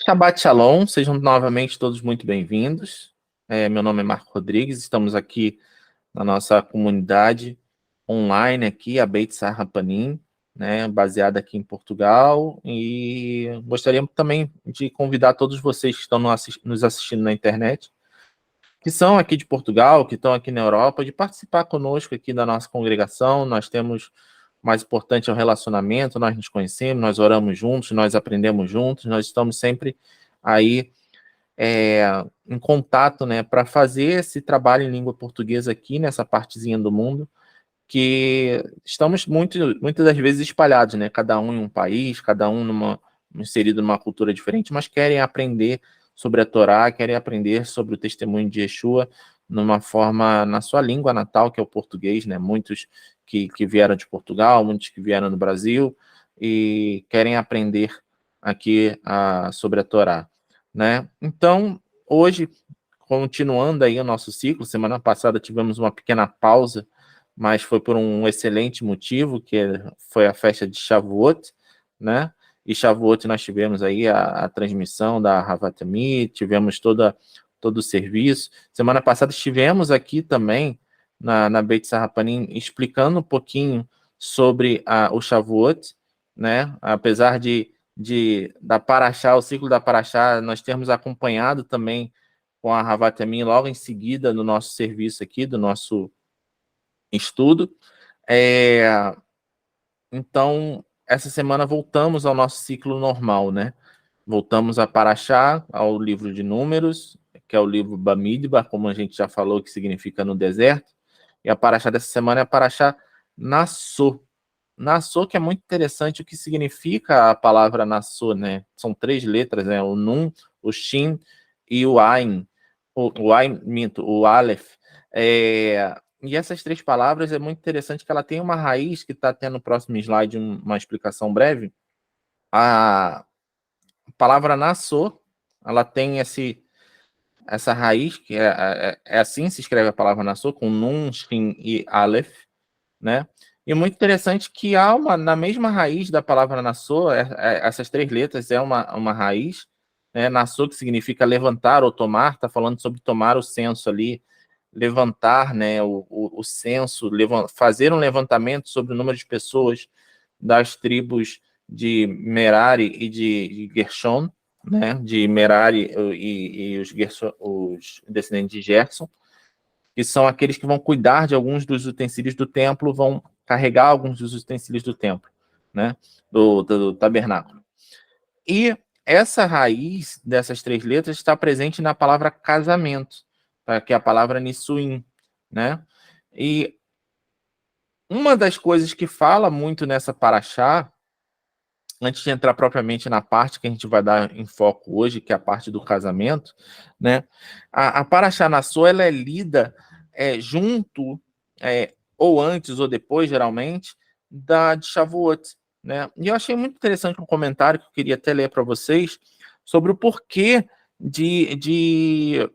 Shabbat Shalom, sejam novamente todos muito bem-vindos. Meu nome é Marco Rodrigues, estamos aqui na nossa comunidade online aqui, a Beit Sarrapanim, né, baseada aqui em Portugal, e gostaríamos também de convidar todos vocês que estão nos assistindo na internet, que são aqui de Portugal, que estão aqui na Europa, de participar conosco aqui da nossa congregação. Nós temos, o mais importante é o relacionamento, nós nos conhecemos, nós oramos juntos, nós aprendemos juntos, nós estamos sempre aí em contato, né, para fazer esse trabalho em língua portuguesa aqui nessa partezinha do mundo, que estamos muitas das vezes espalhados, né, cada um em um país, cada um inserido numa cultura diferente, mas querem aprender sobre a Torá, querem aprender sobre o testemunho de Yeshua numa forma, na sua língua natal, que é o português, né, muitos que vieram de Portugal, muitos que vieram do Brasil, e querem aprender aqui sobre a Torá, né? Então, hoje, continuando aí o nosso ciclo, semana passada tivemos uma pequena pausa, mas foi por um excelente motivo, que foi a festa de Shavuot, né? E Shavuot nós tivemos aí a transmissão da Havatami, tivemos todo o serviço. Semana passada estivemos aqui também na Beit Sarrapanim explicando um pouquinho sobre o Shavuot, né? Apesar da Paraxá, o ciclo da Paraxá, nós temos acompanhado também com a Havatami logo em seguida no nosso serviço aqui, do nosso estudo. Então, essa semana voltamos ao nosso ciclo normal, né? Voltamos a Paraxá, ao livro de Números, que é o livro Bamidbar, como a gente já falou, que significa no deserto. E a Paraxá dessa semana é a Paraxá Nassô. Nassô, que é muito interessante o que significa a palavra Nassô, né? São 3 letras, né? O Nun, o Shin e o Ain. O Aleph. E essas 3 palavras é muito interessante que ela tem uma raiz, que está tendo no próximo slide uma explicação breve. A palavra Nassô, ela tem essa raiz, que é assim se escreve a palavra Nassô, com Nun, Shin e Aleph, né? E muito interessante que há na mesma raiz da palavra Nassô, essas 3 letras é uma raiz, né? Nassô, que significa levantar ou tomar, está falando sobre tomar o censo ali, levantar, né, o censo, fazer um levantamento sobre o número de pessoas das tribos de Merari e de Gershon, né, de Merari e os descendentes de Gerson, que são aqueles que vão cuidar de alguns dos utensílios do templo, vão carregar alguns dos utensílios do templo, né, do tabernáculo. E essa raiz dessas 3 letras está presente na palavra casamento, que é a palavra Nissuim, né? E uma das coisas que fala muito nessa paraxá, antes de entrar propriamente na parte que a gente vai dar em foco hoje, que é a parte do casamento, né? A paraxá Nassô, ela é lida junto, ou antes ou depois, geralmente, de Shavuot, né? E eu achei muito interessante um comentário que eu queria até ler para vocês sobre o porquê de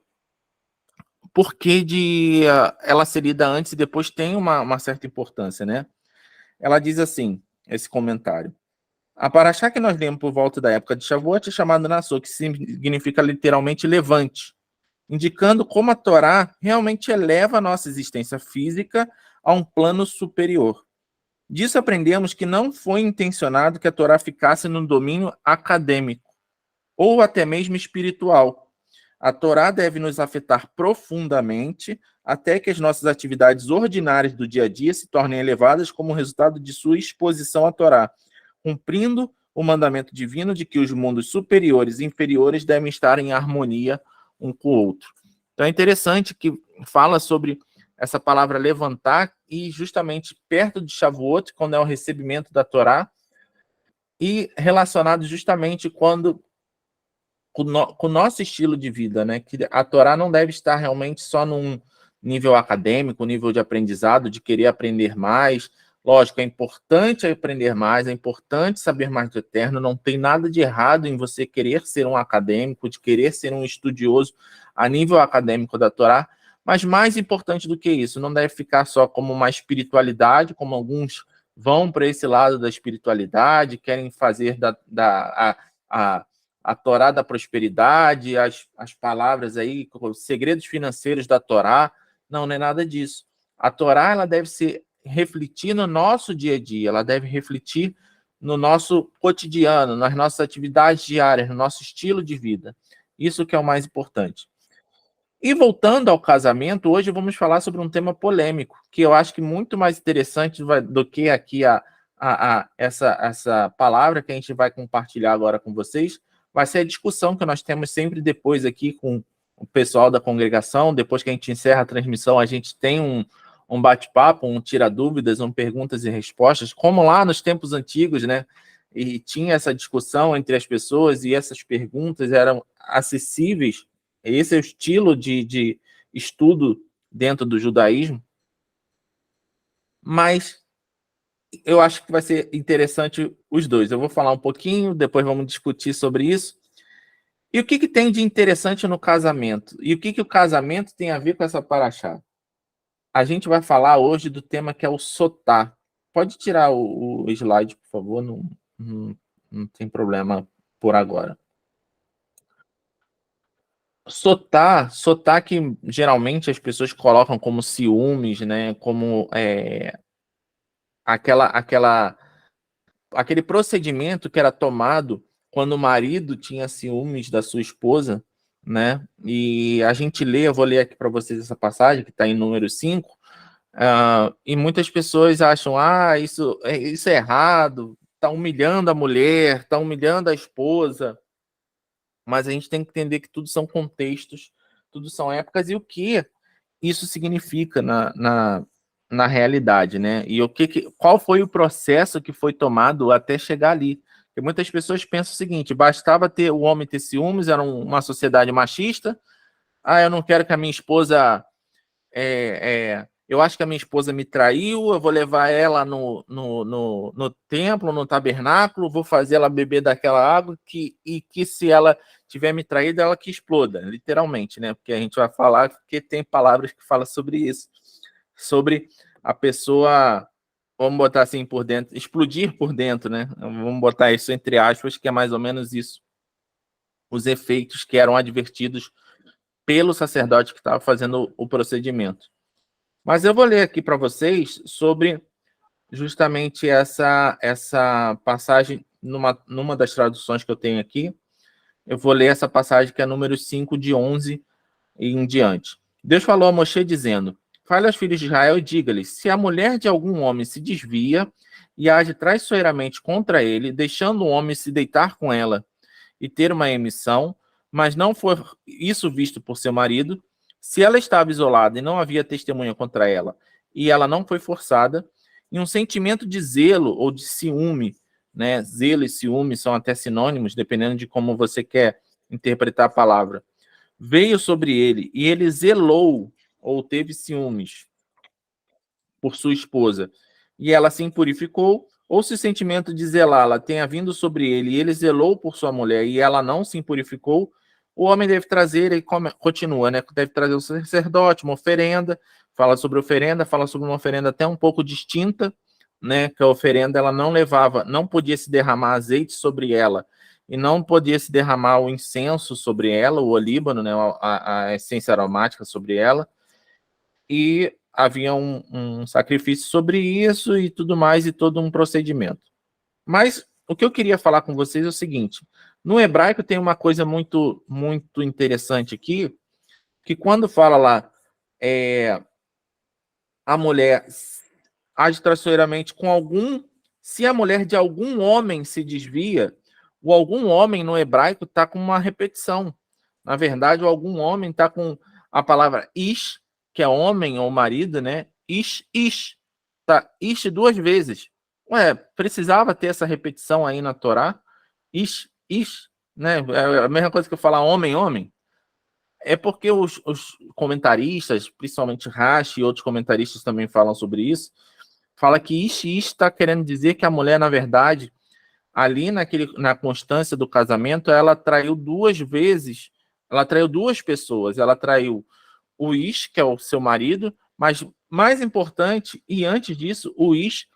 ela ser lida antes e depois tem uma certa importância, né? Ela diz assim, esse comentário: a paraxá que nós lemos por volta da época de Shavuot é chamada Nassô, que significa literalmente levante, indicando como a Torá realmente eleva a nossa existência física a um plano superior. Disso aprendemos que não foi intencionado que a Torá ficasse no domínio acadêmico, ou até mesmo espiritual. A Torá deve nos afetar profundamente até que as nossas atividades ordinárias do dia a dia se tornem elevadas como resultado de sua exposição à Torá, cumprindo o mandamento divino de que os mundos superiores e inferiores devem estar em harmonia um com o outro. Então é interessante que fala sobre essa palavra levantar, e justamente perto de Shavuot, quando é o recebimento da Torá, e relacionado justamente com o nosso estilo de vida, né? Que a Torá não deve estar realmente só num nível acadêmico, nível de aprendizado, de querer aprender mais. Lógico, é importante aprender mais, é importante saber mais do Eterno, não tem nada de errado em você querer ser um acadêmico, de querer ser um estudioso a nível acadêmico da Torá, mas mais importante do que isso, não deve ficar só como uma espiritualidade, como alguns vão para esse lado da espiritualidade, querem fazer a Torá da prosperidade, as palavras aí, os segredos financeiros da Torá. Não, não é nada disso. A Torá, ela deve refletir no nosso dia a dia, ela deve refletir no nosso cotidiano, nas nossas atividades diárias, no nosso estilo de vida. Isso que é o mais importante. E voltando ao casamento, hoje vamos falar sobre um tema polêmico, que eu acho que muito mais interessante do que aqui essa palavra que a gente vai compartilhar agora com vocês, vai ser a discussão que nós temos sempre depois aqui com o pessoal da congregação. Depois que a gente encerra a transmissão, a gente tem um bate-papo, um tira-dúvidas, um perguntas e respostas, como lá nos tempos antigos, né? E tinha essa discussão entre as pessoas e essas perguntas eram acessíveis. Esse é o estilo de estudo dentro do judaísmo. Mas eu acho que vai ser interessante os dois. Eu vou falar um pouquinho, depois vamos discutir sobre isso. E o que tem de interessante no casamento? E o que o casamento tem a ver com essa paraxá? A gente vai falar hoje do tema que é o sotá. Pode tirar o slide, por favor, não tem problema por agora. Sotá que geralmente as pessoas colocam como ciúmes, né? Como aquele procedimento que era tomado quando o marido tinha ciúmes da sua esposa, né? E a gente lê, eu vou ler aqui para vocês essa passagem, que está em número 5, e muitas pessoas acham, isso é errado, está humilhando a mulher, está humilhando a esposa, mas a gente tem que entender que tudo são contextos, tudo são épocas, e o que isso significa na realidade, né? E qual foi o processo que foi tomado até chegar ali? Porque muitas pessoas pensam o seguinte: bastava o homem ter ciúmes, era uma sociedade machista. Eu não quero que a minha esposa. Eu acho que a minha esposa me traiu, eu vou levar ela no templo, no tabernáculo, vou fazer ela beber daquela água e que se ela tiver me traído, ela que exploda, literalmente, né? Porque a gente vai falar, porque tem palavras que falam sobre isso, sobre a pessoa, vamos botar assim por dentro, explodir por dentro, né? Vamos botar isso entre aspas, que é mais ou menos isso. Os efeitos que eram advertidos pelo sacerdote que estava fazendo o procedimento. Mas eu vou ler aqui para vocês sobre justamente essa passagem, numa das traduções que eu tenho aqui. Eu vou ler essa passagem que é número 5, de 11 e em diante. Deus falou a Moshe dizendo: fale aos filhos de Israel e diga-lhes: se a mulher de algum homem se desvia e age traiçoeiramente contra ele, deixando o homem se deitar com ela e ter uma emissão, mas não for isso visto por seu marido, se ela estava isolada e não havia testemunha contra ela, e ela não foi forçada, e um sentimento de zelo ou de ciúme, né? Zelo e ciúme são até sinônimos, dependendo de como você quer interpretar a palavra, veio sobre ele, e ele zelou ou teve ciúmes por sua esposa, e ela se impurificou, ou se o sentimento de zelá-la tenha vindo sobre ele, e ele zelou por sua mulher, e ela não se impurificou, o homem deve trazer, e continua, né? Deve trazer o sacerdote, uma oferenda, fala sobre oferenda, fala sobre uma oferenda até um pouco distinta, né? Que a oferenda, ela não podia se derramar azeite sobre ela, e não podia se derramar o incenso sobre ela, o olíbano, né? A essência aromática sobre ela, e havia um sacrifício sobre isso e tudo mais, e todo um procedimento. Mas o que eu queria falar com vocês é o seguinte: no hebraico tem uma coisa muito, muito interessante aqui, que quando fala lá, a mulher age traiçoeiramente com se a mulher de algum homem se desvia, o algum homem no hebraico está com uma repetição. Na verdade, o algum homem está com a palavra ish, que é homem ou marido, né? Ish. Tá, ish 2 vezes. Precisava ter essa repetição aí na Torá? Ish, né? É a mesma coisa que eu falar homem. É porque os comentaristas, principalmente Rashi e outros comentaristas também falam sobre isso, fala que ish está querendo dizer que a mulher, na verdade, ali na constância do casamento, ela traiu 2 vezes, ela traiu 2 pessoas, ela traiu o Ish, que é o seu marido, mas mais importante, e antes disso, o Ish,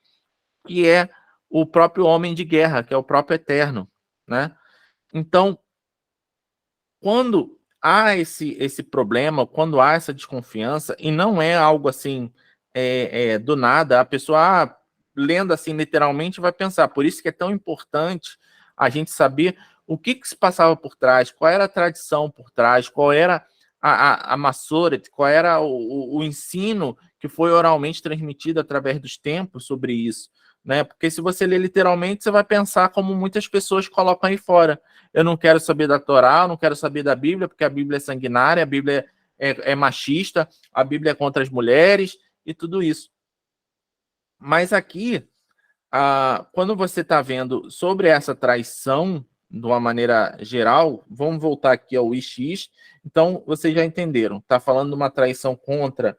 que é o próprio homem de guerra, que é o próprio Eterno, né? Então, quando há esse problema, quando há essa desconfiança, e não é algo assim do nada, a pessoa, lendo assim literalmente, vai pensar. Por isso que é tão importante a gente saber o que se passava por trás, qual era a tradição por trás, qual era a Massoret, qual era o ensino que foi oralmente transmitido através dos tempos sobre isso, né? Porque se você ler literalmente, você vai pensar como muitas pessoas colocam aí fora. Eu não quero saber da Torá, eu não quero saber da Bíblia, porque a Bíblia é sanguinária, a Bíblia é machista, a Bíblia é contra as mulheres e tudo isso. Mas aqui, quando você está vendo sobre essa traição, de uma maneira geral, vamos voltar aqui ao Ix. Então, vocês já entenderam, está falando de uma traição contra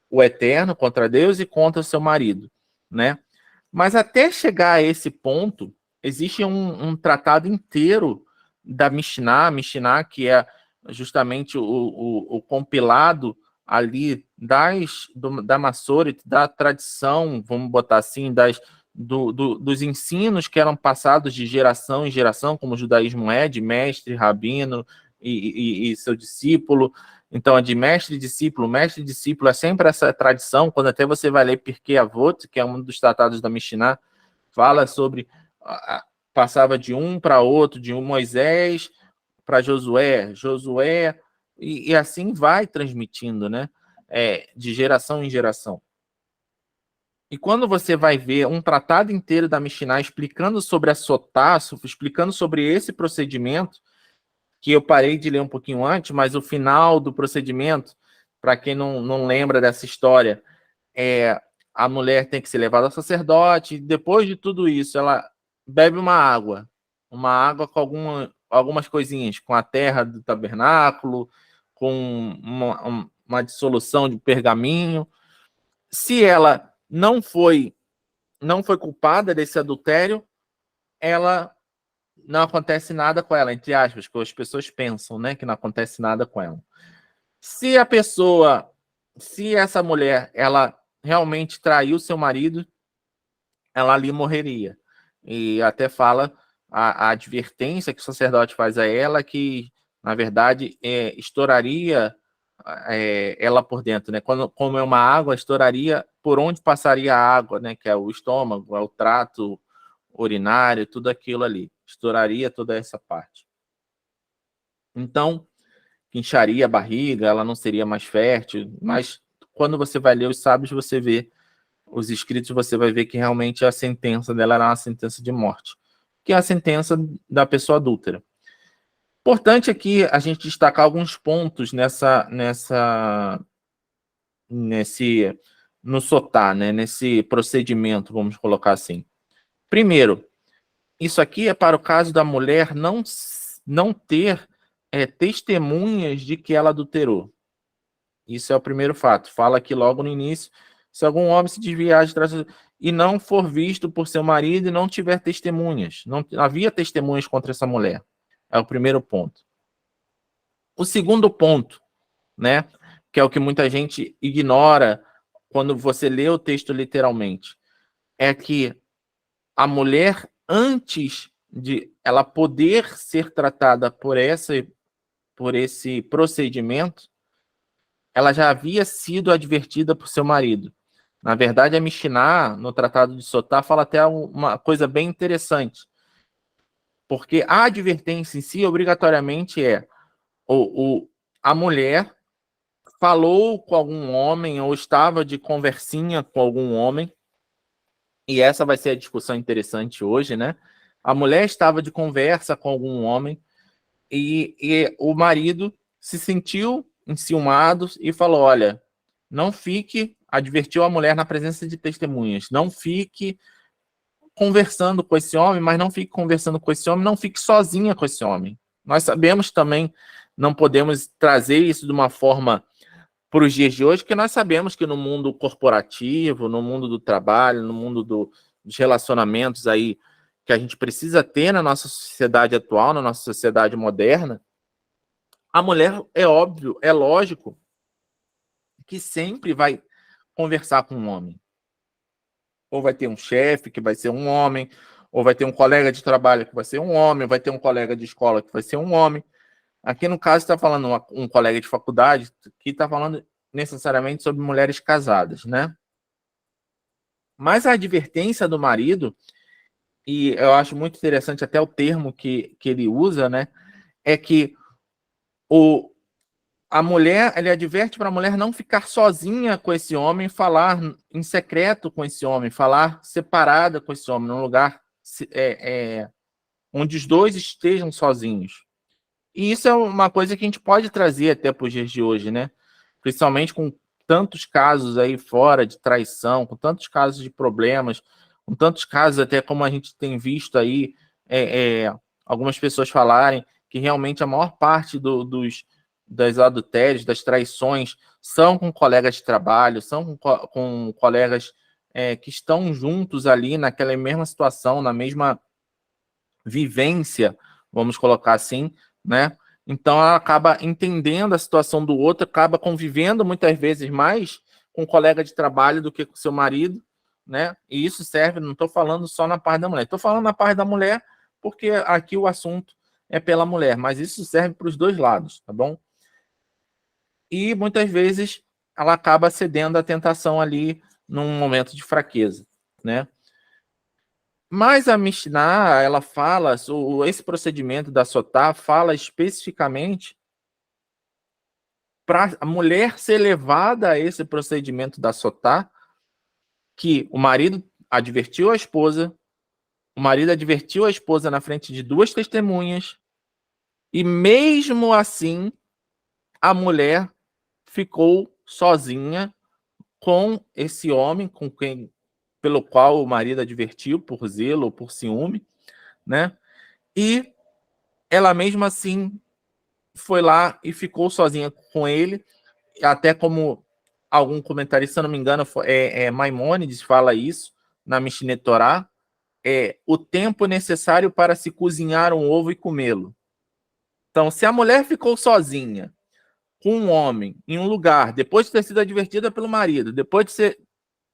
o Eterno, contra Deus e contra o seu marido, né? Mas até chegar a esse ponto, existe um tratado inteiro da Mishnah, que é justamente o compilado ali da Massoret, da tradição, vamos botar assim, dos ensinos que eram passados de geração em geração, como o judaísmo é, de mestre, rabino e seu discípulo. Então, é de mestre e discípulo é sempre essa tradição. Quando até você vai ler Pirkei Avot, que é um dos tratados da Mishnah, fala sobre, passava de um para outro, de um Moisés para Josué, e assim vai transmitindo, né? De geração em geração. E quando você vai ver um tratado inteiro da Mishnah explicando sobre a Sotá, explicando sobre esse procedimento, que eu parei de ler um pouquinho antes, mas o final do procedimento, para quem não lembra dessa história, a mulher tem que ser levada ao sacerdote, e depois de tudo isso, ela bebe uma água com algumas coisinhas, com a terra do tabernáculo, com uma dissolução de pergaminho. Se ela não foi culpada desse adultério, ela não acontece nada com ela, entre aspas, que as pessoas pensam, né, que não acontece nada com ela. Se essa mulher, ela realmente traiu seu marido, ela ali morreria. E até fala a advertência que o sacerdote faz a ela, que, na verdade, estouraria ela por dentro, né? Como é uma água, estouraria por onde passaria a água, né? Que é o estômago, é o trato urinário, tudo aquilo ali. Estouraria toda essa parte. Então, incharia a barriga, ela não seria mais fértil, mas quando você vai ler os sábios, você vê os escritos, você vai ver que realmente a sentença dela era uma sentença de morte, que é a sentença da pessoa adúltera. Importante aqui a gente destacar alguns pontos no Sotá, né? Nesse procedimento, vamos colocar assim. Primeiro, isso aqui é para o caso da mulher não ter testemunhas de que ela adulterou. Isso é o primeiro fato. Fala aqui logo no início: se algum homem se desviar de trás e não for visto por seu marido e não tiver testemunhas. Não havia testemunhas contra essa mulher. É o primeiro ponto. O segundo ponto, né, que é o que muita gente ignora quando você lê o texto literalmente, é que a mulher, antes de ela poder ser tratada por esse procedimento, ela já havia sido advertida por seu marido. Na verdade, a Mishnah, no Tratado de Sotá, fala até uma coisa bem interessante, porque a advertência em si, obrigatoriamente, a mulher falou com algum homem ou estava de conversinha com algum homem, e essa vai ser a discussão interessante hoje, né? A mulher estava de conversa com algum homem e o marido se sentiu enciumado e falou: olha, não fique, advertiu a mulher na presença de testemunhas, não fique conversando com esse homem, mas não fique conversando com esse homem, não fique sozinha com esse homem. Nós sabemos também, não podemos trazer isso de uma forma para os dias de hoje, porque nós sabemos que no mundo corporativo, no mundo do trabalho, no mundo dos relacionamentos aí que a gente precisa ter na nossa sociedade atual, na nossa sociedade moderna, a mulher, é óbvio, é lógico, que sempre vai conversar com um homem. Ou vai ter um chefe que vai ser um homem, ou vai ter um colega de trabalho que vai ser um homem, vai ter um colega de escola que vai ser um homem. Aqui no caso está falando um colega de faculdade que está falando necessariamente sobre mulheres casadas, né? Mas a advertência do marido, e eu acho muito interessante até o termo que ele usa, né? É que a mulher, ele adverte para a mulher não ficar sozinha com esse homem, falar em secreto com esse homem, falar separada com esse homem, num lugar onde os dois estejam sozinhos. E isso é uma coisa que a gente pode trazer até para os dias de hoje, né? Principalmente com tantos casos aí fora de traição, com tantos casos de problemas, com tantos casos até como a gente tem visto aí algumas pessoas falarem que realmente a maior parte das adultérios, das traições, são com colegas de trabalho, são com colegas que estão juntos ali naquela mesma situação, na mesma vivência, vamos colocar assim, né? Então ela acaba entendendo a situação do outro, acaba convivendo muitas vezes mais com um colega de trabalho do que com seu marido, né? E isso serve, não estou falando só na parte da mulher, estou falando na parte da mulher, porque aqui o assunto é pela mulher, mas isso serve para os dois lados, tá bom? E muitas vezes ela acaba cedendo à tentação ali num momento de fraqueza, né? Mas a Mishnah, ela fala, esse procedimento da Sotá fala especificamente para a mulher ser levada a esse procedimento da Sotá, que o marido advertiu a esposa, o marido advertiu a esposa na frente de duas testemunhas, e mesmo assim a mulher ficou sozinha com esse homem, pelo qual o marido advertiu por zelo ou por ciúme, né? E ela mesma assim foi lá e ficou sozinha com ele, até como algum comentarista, se eu não me engano, Maimônides fala isso na Mishneh Torá, o tempo necessário para se cozinhar um ovo e comê-lo. Então, se a mulher ficou sozinha com um homem em um lugar, depois de ter sido advertida pelo marido, depois de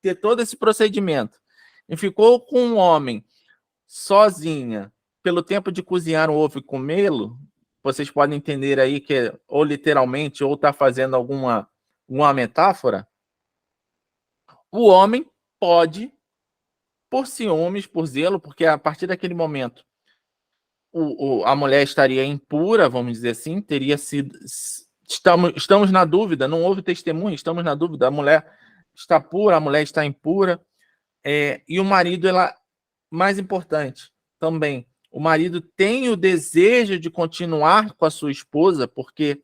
ter todo esse procedimento, e ficou com um homem sozinha pelo tempo de cozinhar um ovo e comê-lo, vocês podem entender aí que ou literalmente ou está fazendo uma metáfora, o homem pode, por ciúmes, por zelo, porque a partir daquele momento a mulher estaria impura, vamos dizer assim, teria sido. Estamos na dúvida, não houve testemunho, estamos na dúvida, a mulher está pura, a mulher está impura, e o marido, mais importante também, o marido tem o desejo de continuar com a sua esposa, porque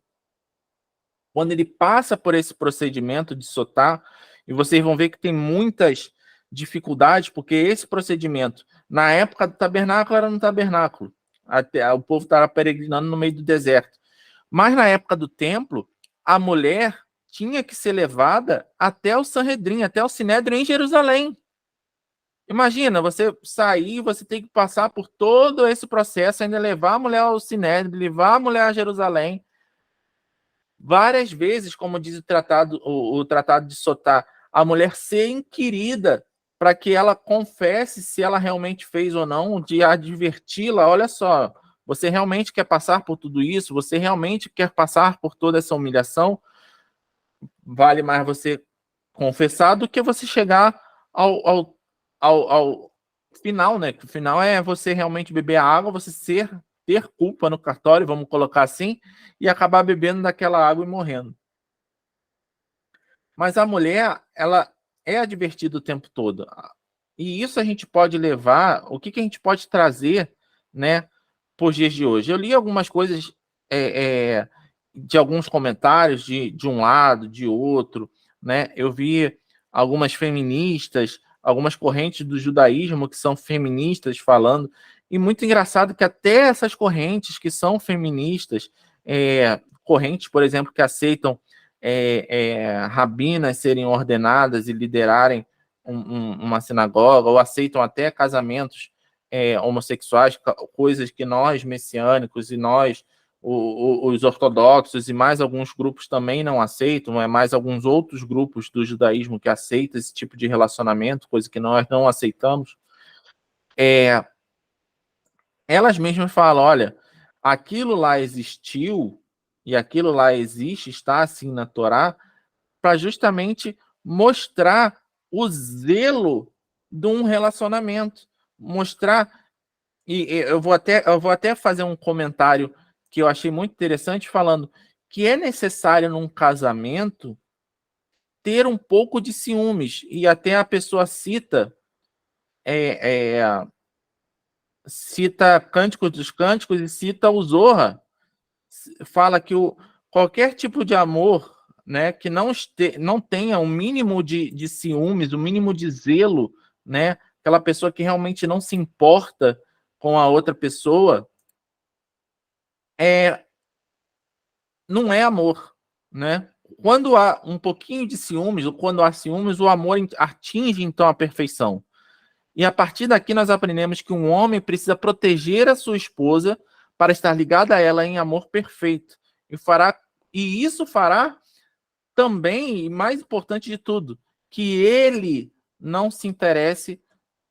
quando ele passa por esse procedimento de Sotá, e vocês vão ver que tem muitas dificuldades, porque esse procedimento, na época do tabernáculo, era no tabernáculo. Até, o povo estava peregrinando no meio do deserto. Mas na época do templo, a mulher tinha que ser levada até o Sanhedrin, até o Sinédrio em Jerusalém. Imagina, você sair, você tem que passar por todo esse processo, ainda levar a mulher ao Sinédrio, levar a mulher a Jerusalém. Várias vezes, como diz o tratado de Sotá, a mulher ser inquirida para que ela confesse se ela realmente fez ou não, de adverti-la, olha só, você realmente quer passar por tudo isso? Você realmente quer passar por toda essa humilhação? Vale mais você confessar do que você chegar ao final, né? O final é você realmente beber a água, você ter culpa no cartório, vamos colocar assim, e acabar bebendo daquela água e morrendo. Mas a mulher, ela é advertida o tempo todo. E isso a gente pode levar, o que a gente pode trazer, né, por dias de hoje. Eu li algumas coisas de alguns comentários de um lado, de outro, né? Eu vi algumas feministas, algumas correntes do judaísmo que são feministas falando, e muito engraçado que até essas correntes que são feministas, correntes, por exemplo, que aceitam rabinas serem ordenadas e liderarem uma sinagoga, ou aceitam até casamentos homossexuais, coisas que nós, messiânicos, e nós, os ortodoxos, e mais alguns grupos também não aceitam, mais alguns outros grupos do judaísmo que aceitam esse tipo de relacionamento, coisa que nós não aceitamos. Elas mesmas falam, olha, aquilo lá existiu, e aquilo lá existe, está assim na Torá, para justamente mostrar o zelo de um relacionamento. Mostrar, e eu vou até fazer um comentário que eu achei muito interessante, falando que é necessário num casamento ter um pouco de ciúmes, e até a pessoa cita Cântico dos Cânticos e cita o Zohar, fala que qualquer tipo de amor, né, que não tenha um mínimo de ciúmes, um mínimo de zelo, né, aquela pessoa que realmente não se importa com a outra pessoa, não é amor, né? Quando há um pouquinho de ciúmes, ou quando há ciúmes, o amor atinge então a perfeição. E a partir daqui nós aprendemos que um homem precisa proteger a sua esposa para estar ligado a ela em amor perfeito. E isso fará também, e mais importante de tudo, que ele não se interesse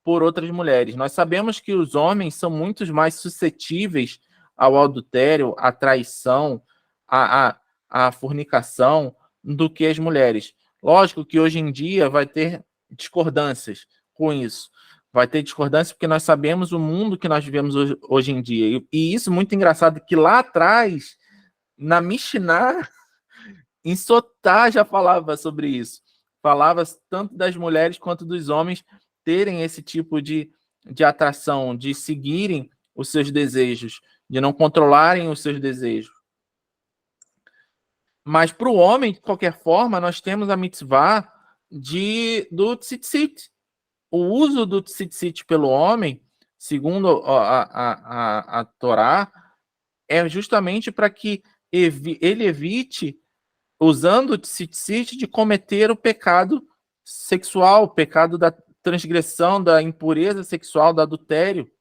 por outras mulheres. Nós sabemos que os homens são muito mais suscetíveis ao adultério, à traição, à fornicação, do que as mulheres. Lógico que hoje em dia vai ter discordâncias com isso. Vai ter discordância porque nós sabemos o mundo que nós vivemos hoje em dia. E isso é muito engraçado, que lá atrás, na Mishnah, em Sotá já falava sobre isso. Falava tanto das mulheres quanto dos homens terem esse tipo de atração, de seguirem os seus desejos, de não controlarem os seus desejos. Mas para o homem, de qualquer forma, nós temos a mitzvah do tzitzit. O uso do tzitzit pelo homem, segundo a Torá, é justamente para que ele evite, usando o tzitzit, de cometer o pecado sexual, o pecado da transgressão, da impureza sexual, do adultério.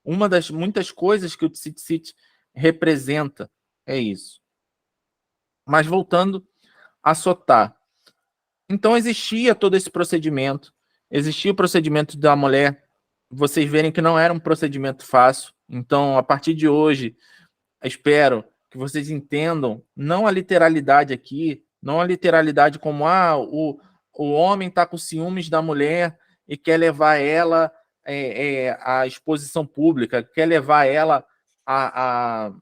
Uma das muitas coisas que o tzitzit representa é isso. Mas voltando a Sotá. Então existia todo esse procedimento, existia o procedimento da mulher, vocês verem que não era um procedimento fácil. Então, a partir de hoje, espero que vocês entendam, não a literalidade aqui, não a literalidade como o homem está com ciúmes da mulher e quer levar ela à exposição pública, quer levar ela à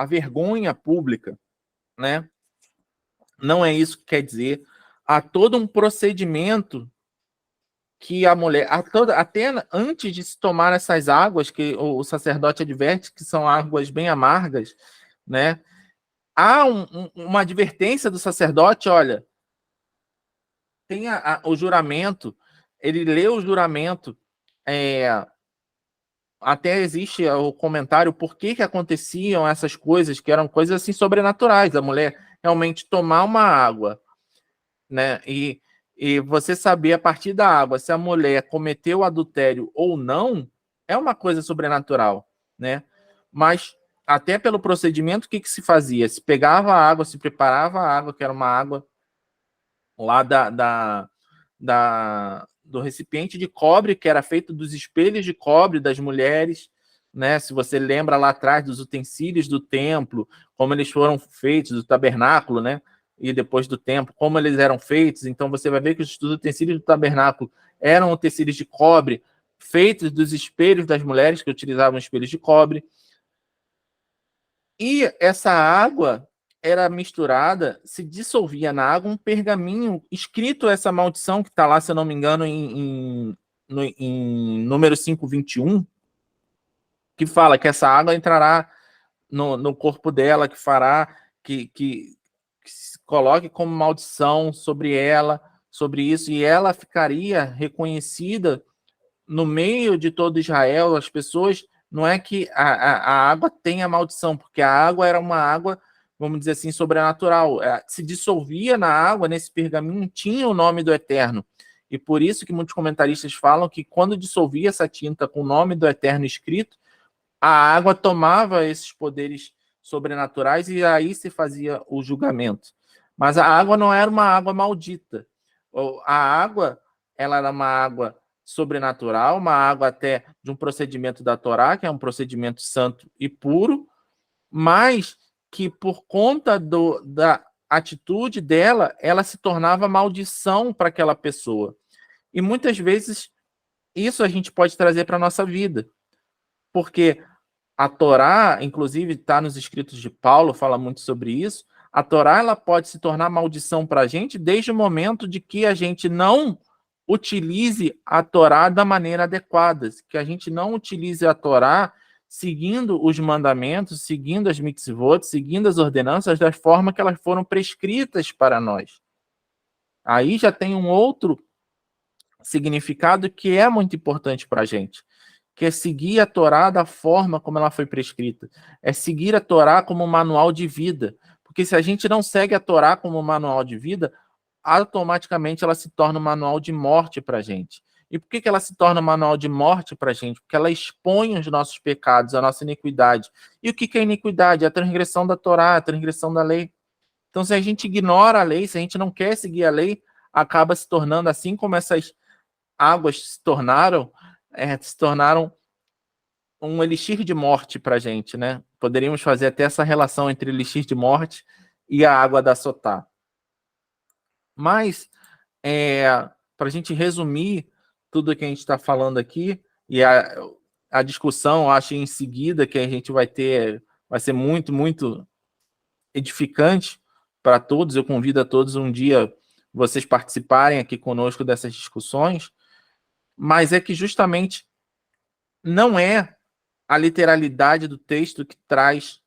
vergonha pública, né? Não é isso que quer dizer. Há todo um procedimento que a mulher, até antes de se tomar essas águas, que o sacerdote adverte que são águas bem amargas, né? Há uma advertência do sacerdote, olha, tem o juramento, ele lê o juramento, até existe o comentário por que aconteciam essas coisas, que eram coisas assim sobrenaturais, a mulher realmente tomar uma água, né? E você saber a partir da água se a mulher cometeu adultério ou não, é uma coisa sobrenatural, né? Mas até pelo procedimento, o que se fazia? Se pegava a água, se preparava a água, que era uma água lá do recipiente de cobre, que era feito dos espelhos de cobre das mulheres, né? Se você lembra lá atrás dos utensílios do templo, como eles foram feitos, do tabernáculo, né? E depois do templo, como eles eram feitos. Então você vai ver que os utensílios do tabernáculo eram utensílios de cobre, feitos dos espelhos das mulheres, que utilizavam espelhos de cobre. E essa água era misturada, se dissolvia na água um pergaminho escrito essa maldição, que está lá, se eu não me engano, em número 521, que fala que essa água entrará no corpo dela, que fará que se coloque como maldição sobre ela, sobre isso, e ela ficaria reconhecida no meio de todo Israel. As pessoas, não é que a água tenha maldição, porque a água era uma água, vamos dizer assim, sobrenatural. Se dissolvia na água, nesse pergaminho, tinha o nome do Eterno. E por isso que muitos comentaristas falam que quando dissolvia essa tinta com o nome do Eterno escrito, a água tomava esses poderes sobrenaturais e aí se fazia o julgamento. Mas a água não era uma água maldita. A água, ela era uma água sobrenatural, uma água até de um procedimento da Torá, que é um procedimento santo e puro, mas que por conta da atitude dela, ela se tornava maldição para aquela pessoa. E muitas vezes isso a gente pode trazer para a nossa vida, porque a Torá, inclusive está nos escritos de Paulo, fala muito sobre isso, a Torá ela pode se tornar maldição para a gente desde o momento de que a gente não utilize a Torá da maneira adequada, que a gente não utilize a Torá seguindo os mandamentos, seguindo as mitzvot, seguindo as ordenanças da forma que elas foram prescritas para nós. Aí já tem um outro significado que é muito importante para a gente, que é seguir a Torá da forma como ela foi prescrita. É seguir a Torá como um manual de vida. Porque se a gente não segue a Torá como um manual de vida, automaticamente ela se torna um manual de morte para a gente. E por que ela se torna um manual de morte para a gente? Porque ela expõe os nossos pecados, a nossa iniquidade. E o que é iniquidade? É a transgressão da Torá, a transgressão da lei. Então, se a gente ignora a lei, se a gente não quer seguir a lei, acaba se tornando, assim como essas águas se tornaram um elixir de morte para a gente, né? Poderíamos fazer até essa relação entre elixir de morte e a água da Sotá. Mas, para a gente resumir tudo que a gente está falando aqui, e a discussão, acho, em seguida, que a gente vai ter, vai ser muito, muito edificante para todos. Eu convido a todos um dia vocês participarem aqui conosco dessas discussões, mas é que justamente não é a literalidade do texto que traz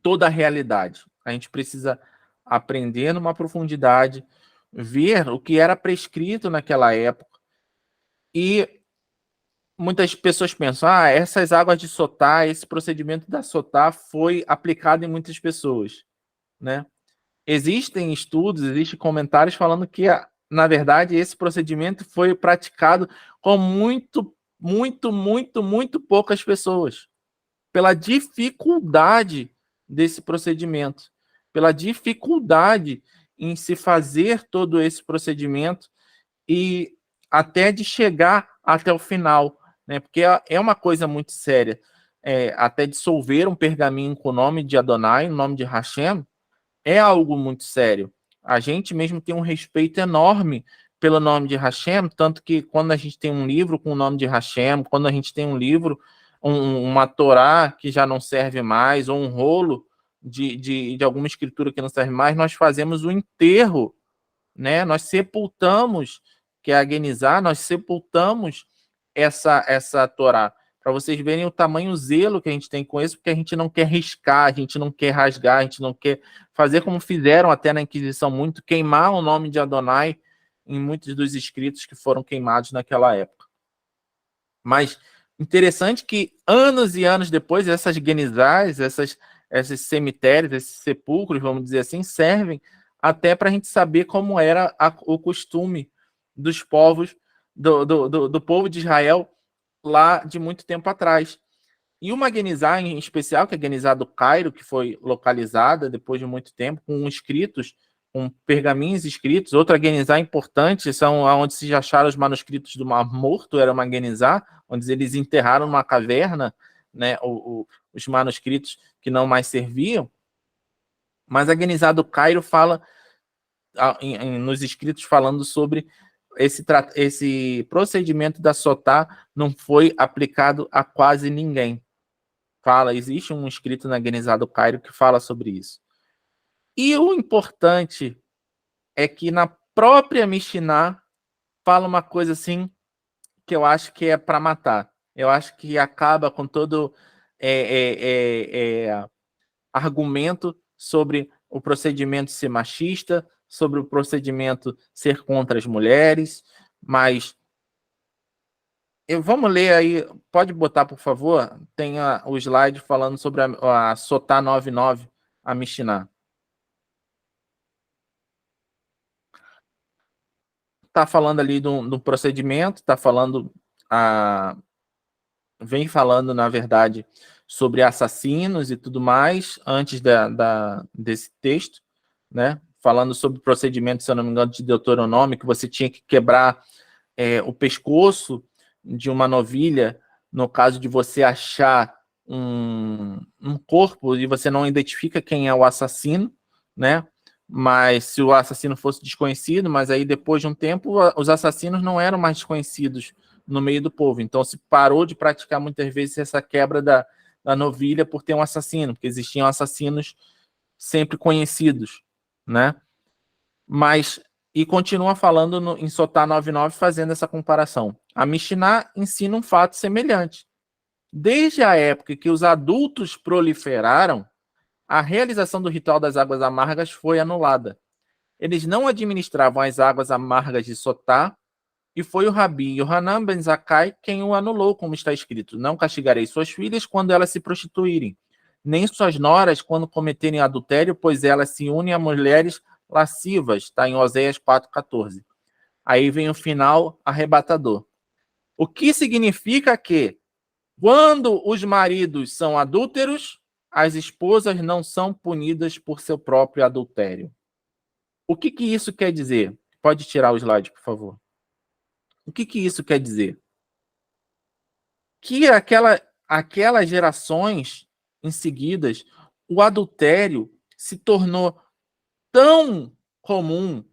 toda a realidade. A gente precisa aprender numa profundidade, ver o que era prescrito naquela época. E muitas pessoas pensam, essas águas de Sotá, esse procedimento da Sotá foi aplicado em muitas pessoas, né? Existem estudos, existem comentários falando que, na verdade, esse procedimento foi praticado com muito poucas pessoas, pela dificuldade desse procedimento, pela dificuldade em se fazer todo esse procedimento e até de chegar até o final, né? Porque é uma coisa muito séria, até dissolver um pergaminho com o nome de Adonai, o nome de Hashem, é algo muito sério. A gente mesmo tem um respeito enorme pelo nome de Hashem, tanto que quando a gente tem um livro com o nome de Hashem, quando a gente tem um livro, uma Torá que já não serve mais, ou um rolo de alguma escritura que não serve mais, nós fazemos o enterro, né? Nós sepultamos, que é a Genizá, nós sepultamos essa Torá, para vocês verem o tamanho zelo que a gente tem com isso, porque a gente não quer riscar, a gente não quer rasgar, a gente não quer fazer como fizeram até na Inquisição muito, queimar o nome de Adonai em muitos dos escritos que foram queimados naquela época. Mas interessante que anos e anos depois, essas genizás, esses cemitérios, esses sepulcros, vamos dizer assim, servem até para a gente saber como era o costume dos povos, do povo de Israel lá de muito tempo atrás. E uma genizá em especial, que é a genizá do Cairo, que foi localizada depois de muito tempo, com escritos, com pergaminhos escritos. Outra genizá importante são onde se acharam os manuscritos do Mar Morto, era uma genizá, onde eles enterraram numa caverna, né, os manuscritos que não mais serviam. Mas a genizá do Cairo fala, nos escritos, falando sobre esse procedimento da Sotá não foi aplicado a quase ninguém. Existe um escrito na Genizá do Cairo que fala sobre isso. E o importante é que na própria Mishnah fala uma coisa assim que eu acho que é para matar. Eu acho que acaba com todo argumento sobre o procedimento ser machista, sobre o procedimento ser contra as mulheres, mas vamos ler aí, pode botar, por favor, tem o slide falando sobre a Sotá 99, a Mishnah. Está falando ali do procedimento, está falando, vem falando, na verdade, sobre assassinos e tudo mais, antes desse texto, né? Falando sobre o procedimento, se eu não me engano, de Deuteronômio, que você tinha que quebrar o pescoço de uma novilha, no caso de você achar um corpo e você não identifica quem é o assassino, né? Mas se o assassino fosse desconhecido, mas aí depois de um tempo os assassinos não eram mais desconhecidos no meio do povo. Então se parou de praticar muitas vezes essa quebra da novilha por ter um assassino, porque existiam assassinos sempre conhecidos, né? Mas, e continua falando em Sotá 99, fazendo essa comparação. A Mishnah ensina um fato semelhante. Desde a época que os adultos proliferaram, a realização do ritual das águas amargas foi anulada. Eles não administravam as águas amargas de Sotá, e foi o Rabi Yohanan ben Zakkai quem o anulou, como está escrito: não castigarei suas filhas quando elas se prostituírem, nem suas noras quando cometerem adultério, pois elas se unem a mulheres lascivas, está em Oséias 4,14. Aí vem o final arrebatador. O que significa que, quando os maridos são adúlteros, as esposas não são punidas por seu próprio adultério. O que isso quer dizer? Pode tirar o slide, por favor. O que isso quer dizer? Que aquelas gerações em seguidas, o adultério se tornou tão comum,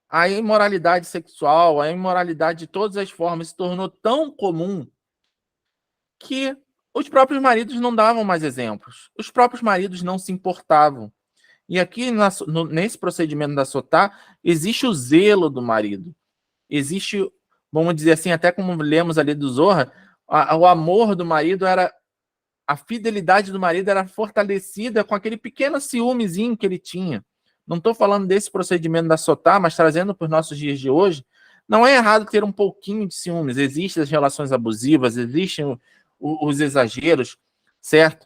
a imoralidade sexual, a imoralidade de todas as formas se tornou tão comum que os próprios maridos não davam mais exemplos. Os próprios maridos não se importavam. E aqui, nesse procedimento da Sotá, existe o zelo do marido. Existe, vamos dizer assim, até como lemos ali do Zohar, o amor do marido era... A fidelidade do marido era fortalecida com aquele pequeno ciúmezinho que ele tinha. Não estou falando desse procedimento da Sotá, mas trazendo para os nossos dias de hoje. Não é errado ter um pouquinho de ciúmes. Existem as relações abusivas, existem os exageros, certo?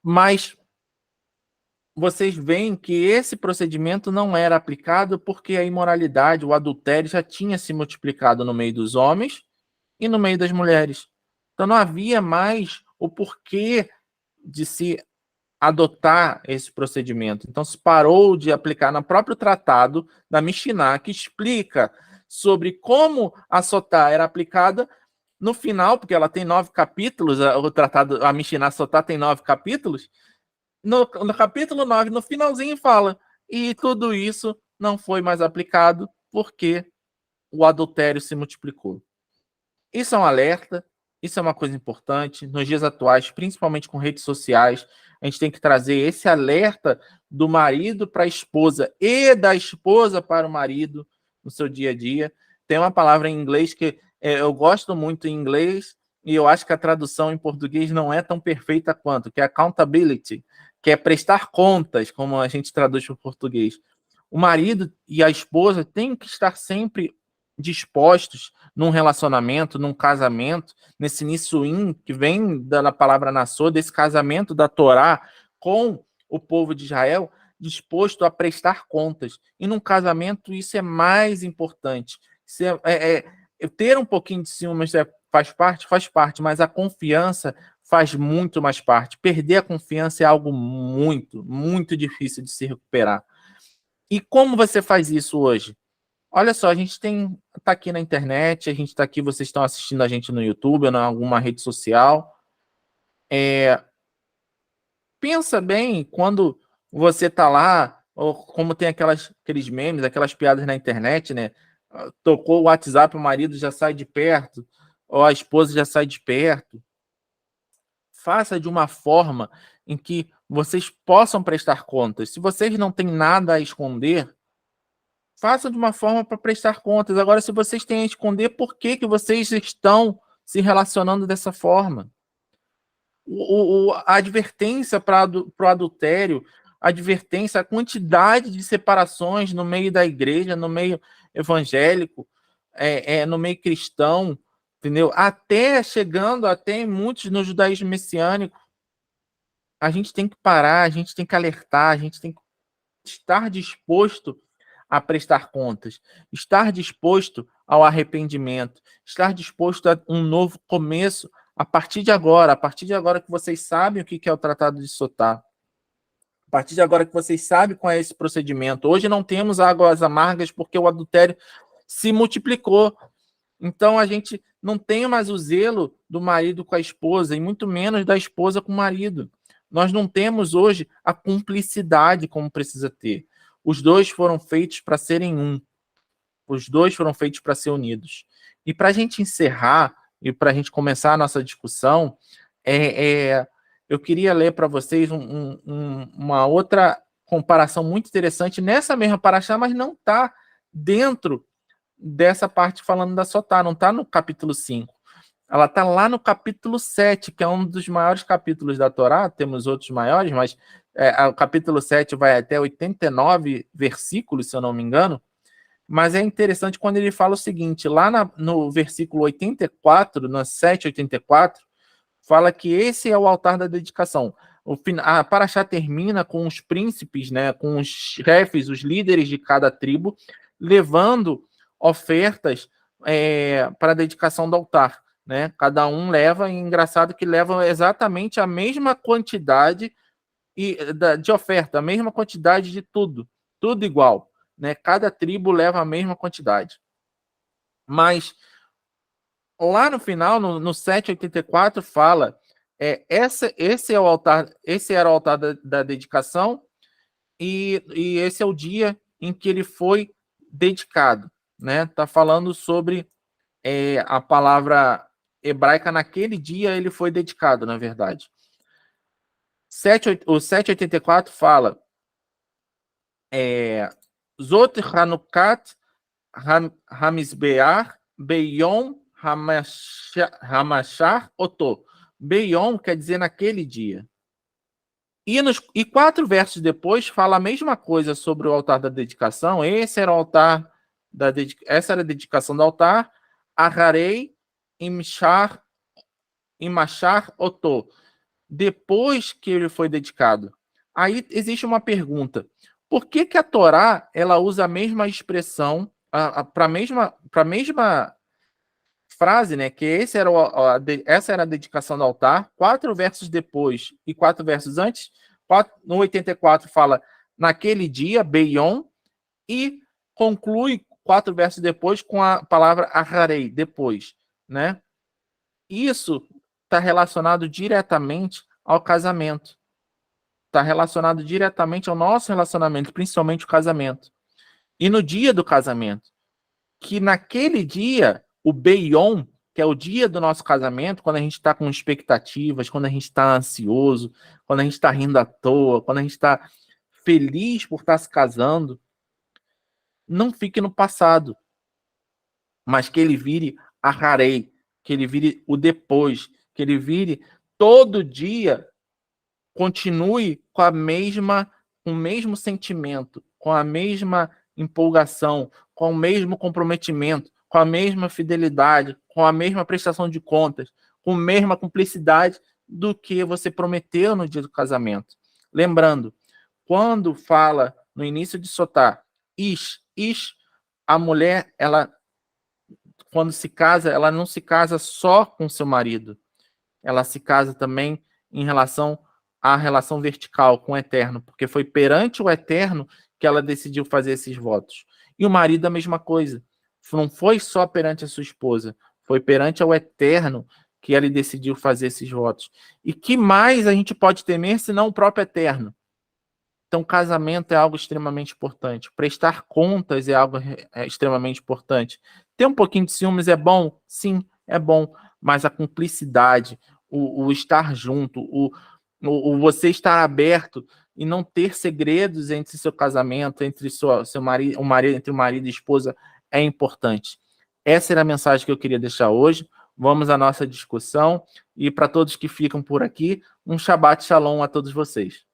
Mas vocês veem que esse procedimento não era aplicado porque a imoralidade, o adultério já tinha se multiplicado no meio dos homens e no meio das mulheres. Então não havia mais o porquê de se adotar esse procedimento. Então se parou de aplicar no próprio tratado da Mishnah, que explica sobre como a Sotá era aplicada no final, porque ela tem 9 capítulos, o tratado, a Mishnah Sotá tem 9 capítulos. No capítulo 9, no finalzinho, fala: e tudo isso não foi mais aplicado porque o adultério se multiplicou. Isso é um alerta, isso é uma coisa importante. Nos dias atuais, principalmente com redes sociais, a gente tem que trazer esse alerta do marido para a esposa e da esposa para o marido no seu dia a dia. Tem uma palavra em inglês que eu gosto muito em inglês e eu acho que a tradução em português não é tão perfeita quanto, que é accountability, que é prestar contas, como a gente traduz para o português. O marido e a esposa têm que estar sempre dispostos num relacionamento, num casamento, nesse Nissuim, que vem da palavra Nassô, desse casamento da Torá com o povo de Israel, disposto a prestar contas. E num casamento isso é mais importante. Ter um pouquinho de ciúmes faz parte, mas a confiança faz muito mais parte. Perder a confiança é algo muito, muito difícil de se recuperar. E como você faz isso hoje? Olha só, a gente tá aqui na internet, a gente está aqui, vocês estão assistindo a gente no YouTube ou em alguma rede social. Pensa bem quando você está lá, ou como tem aqueles memes, aquelas piadas na internet, né? Tocou o WhatsApp, o marido já sai de perto, ou a esposa já sai de perto. Faça de uma forma em que vocês possam prestar contas. Se vocês não têm nada a esconder, façam de uma forma para prestar contas. Agora, se vocês têm a esconder, por que vocês estão se relacionando dessa forma? A advertência para o adultério, a advertência, a quantidade de separações no meio da igreja, no meio evangélico, no meio cristão, entendeu? Até chegando até muitos no judaísmo messiânico. A gente tem que parar, a gente tem que alertar, a gente tem que estar disposto a prestar contas, estar disposto ao arrependimento, estar disposto a um novo começo a partir de agora que vocês sabem o que é o Tratado de Sotá, a partir de agora que vocês sabem qual é esse procedimento. Hoje não temos águas amargas porque o adultério se multiplicou. Então a gente não tem mais o zelo do marido com a esposa, e muito menos da esposa com o marido. Nós não temos hoje a cumplicidade como precisa ter. Os dois foram feitos para serem um. Os dois foram feitos para ser unidos. E para a gente encerrar, e para a gente começar a nossa discussão, eu queria ler para vocês uma outra comparação muito interessante nessa mesma paraxá, mas não está dentro dessa parte falando da Sotá, não está no capítulo 5. Ela está lá no capítulo 7, que é um dos maiores capítulos da Torá, temos outros maiores, mas o capítulo 7 vai até 89 versículos, se eu não me engano. Mas é interessante quando ele fala o seguinte, lá no versículo 84, no 7:84, fala que esse é o altar da dedicação. A paraxá termina com os príncipes, né, com os chefes, os líderes de cada tribo, levando ofertas para a dedicação do altar. Né? Cada um leva, e engraçado que levam exatamente a mesma quantidade de oferta, a mesma quantidade de tudo igual. Né? Cada tribo leva a mesma quantidade. Mas lá no final, no 7:84, fala esse é o altar, esse era o altar da dedicação, e esse é o dia em que ele foi dedicado. Né? Tá falando sobre a palavra hebraica, naquele dia ele foi dedicado, na verdade. O 7:84 fala Zot Hanukat Hamizbear Beyom Hamashar Oto. Beyom quer dizer naquele dia. E 4 versos depois fala a mesma coisa sobre o altar da dedicação. Esse era o altar essa era a dedicação do altar. Aharei Imashar Oto. Depois que ele foi dedicado. Aí existe uma pergunta. Por que a Torá ela usa a mesma expressão, para a mesma frase, né? Que essa era a dedicação do altar. 4 versos depois e 4 versos antes. No 84 fala naquele dia, Beyom, e conclui 4 versos depois com a palavra Aharei, depois, né? Isso está relacionado diretamente ao casamento. Está relacionado diretamente ao nosso relacionamento, principalmente o casamento. E no dia do casamento, que naquele dia, o Beyom, que é o dia do nosso casamento, quando a gente está com expectativas, quando a gente está ansioso, quando a gente está rindo à toa, quando a gente está feliz por estar se casando, não fique no passado, mas que ele vire a Harei, que ele vire o depois, que ele vire todo dia, continue com o mesmo sentimento, com a mesma empolgação, com o mesmo comprometimento, com a mesma fidelidade, com a mesma prestação de contas, com a mesma cumplicidade do que você prometeu no dia do casamento. Lembrando, quando fala no início de Sotá, a mulher, ela, quando se casa, ela não se casa só com seu marido, ela se casa também em relação à relação vertical com o Eterno, porque foi perante o Eterno que ela decidiu fazer esses votos. E o marido a mesma coisa. Não foi só perante a sua esposa, foi perante ao Eterno que ele decidiu fazer esses votos. E que mais a gente pode temer senão o próprio Eterno? Então, casamento é algo extremamente importante. Prestar contas é algo extremamente importante. Ter um pouquinho de ciúmes é bom? Sim, é bom. Mas a cumplicidade, o estar junto, o você estar aberto e não ter segredos entre seu casamento, entre seu marido, entre o marido e a esposa, é importante. Essa era a mensagem que eu queria deixar hoje. Vamos à nossa discussão. E para todos que ficam por aqui, um Shabbat Shalom a todos vocês.